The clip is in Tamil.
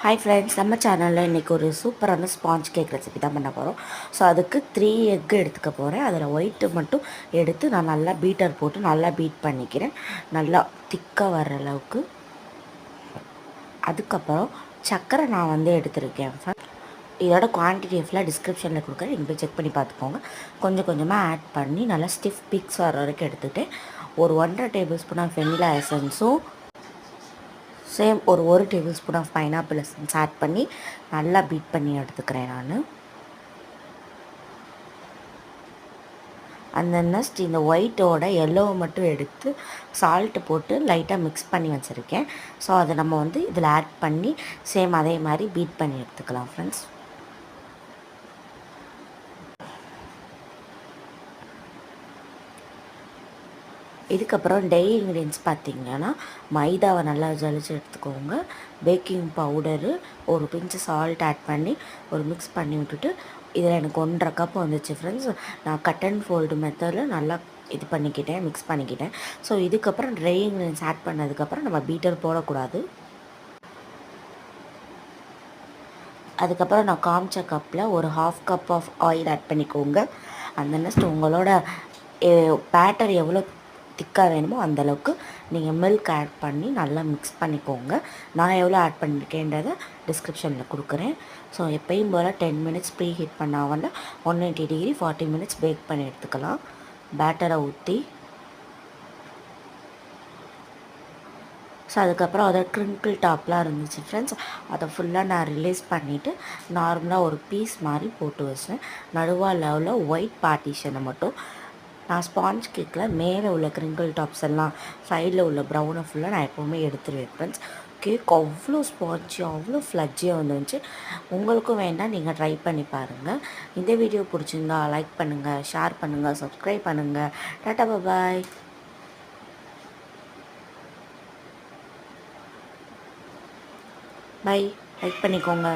ஹாய் ஃப்ரெண்ட்ஸ், நம்ம சேனலில் இன்றைக்கி ஒரு சூப்பரான ஸ்பாஞ்ச் கேக் ரெசிபி தான் பண்ண போகிறோம். ஸோ அதுக்கு 3 எக்கு எடுத்துக்க போகிறேன். அதில் ஒயிட்டு மட்டும் எடுத்து நான் நல்லா பீட்டர் போட்டு நல்லா பீட் பண்ணிக்கிறேன், நல்லா திக்காக வர்ற அளவுக்கு. அதுக்கப்புறம் சர்க்கரை நான் எடுத்திருக்கேன். இதோட குவான்டிட்டி ஃபுல்லாக டிஸ்கிரிப்ஷனில் கொடுக்குறேன், நீங்கள் போய் செக் பண்ணி பார்த்துக்கோங்க. கொஞ்சம் கொஞ்சமாக ஆட் பண்ணி நல்லா ஸ்டிஃப் பிக்ஸ் வர வரைக்கும் எடுத்துகிட்டு ஒரு 1.5 டேபிள் ஸ்பூன் ஆஃப் வெனிலா எசன்ஸும் சேம் ஒரு tablespoon of pineapple essence add பண்ணி நல்லா பீட் பண்ணி எடுத்துக்கிறேன் நான். அந்த நெக்ஸ்ட் இந்த ஒயிட்டோட எல்லோவை மட்டும் எடுத்து சால்ட்டு போட்டு லைட்டாக மிக்ஸ் பண்ணி வச்சுருக்கேன். ஸோ அதை நம்ம இதில் ஆட் பண்ணி சேம் அதே மாதிரி பீட் பண்ணி எடுத்துக்கலாம் ஃப்ரெண்ட்ஸ். இதுக்கப்புறம் டை இன்க்ரீடியன்ஸ் பார்த்திங்கன்னா மைதாவை நல்லா ஜலிச்சு எடுத்துக்கோங்க, பேக்கிங் பவுடரு, ஒரு பிஞ்சு சால்ட் ஆட் பண்ணி ஒரு மிக்ஸ் பண்ணி விட்டுட்டு இதில் எனக்கு 1.5 கப் வந்துச்சு ஃப்ரெண்ட்ஸ். நான் கட் அண்ட் ஃபோல்டு மெத்தடில் நல்லா இது பண்ணிக்கிட்டேன், மிக்ஸ் பண்ணிக்கிட்டேன். ஸோ இதுக்கப்புறம் ட்ரை இன்க்ரீடியன்ஸ் ஆட் பண்ணதுக்கப்புறம் நம்ம பீட்டர் போடக்கூடாது. அதுக்கப்புறம் நான் காமிச்ச கப்பில் ஒரு 1/2 கப் ஆஃப் ஆயில் ஆட் பண்ணிக்கோங்க. அந்த நெக்ஸ்ட் உங்களோட பேட்டர் எவ்வளோ திக்காக வேணுமோ அந்தளவுக்கு நீங்கள் மில்க் ஆட் பண்ணி நல்லா மிக்ஸ் பண்ணிக்கோங்க. நான் எவ்வளோ ஆட் பண்ணியிருக்கேன்றதை டிஸ்கிரிப்ஷனில் கொடுக்குறேன். ஸோ எப்பயும் போல் 10 மினிட்ஸ் ப்ரீ ஹீட் பண்ணாமல் 180 டிகிரி 40 மினிட்ஸ் பேக் பண்ணி எடுத்துக்கலாம். பேட்டரை ஊற்றி ஸோ அதுக்கப்புறம் அதை க்ரிங்கிள் டாப்லாம் இருந்துச்சு ஃப்ரெண்ட்ஸ், அதை ஃபுல்லாக நான் ரிலீஸ் பண்ணிவிட்டு நார்மலாக ஒரு பீஸ் மாதிரி போட்டு வச்சேன். நடுவால் ஒயிட் பார்ட்டிஷனை மட்டும் நான் ஸ்பாஞ்ச் கேக்கில் மேலே உள்ள க்ரிங்கிள் டாப்ஸ் எல்லாம் சைடில் உள்ள ப்ரௌனை ஃபுல்லாக நான் எப்போவுமே எடுத்துருவேன் ஃப்ரெண்ட்ஸ். கேக் அவ்வளோ ஸ்பாஞ்சியாக அவ்வளோ ஃப்ளஜ்ஜியாக வந்துச்சு. உங்களுக்கும் வேண்டாம், நீங்கள் ட்ரை பண்ணி பாருங்கள். இந்த வீடியோ பிடிச்சிருந்தா லைக் பண்ணுங்கள், ஷேர் பண்ணுங்கள், சப்ஸ்கிரைப் பண்ணுங்கள். Tata bye. பை. லைக் பண்ணிக்கோங்க.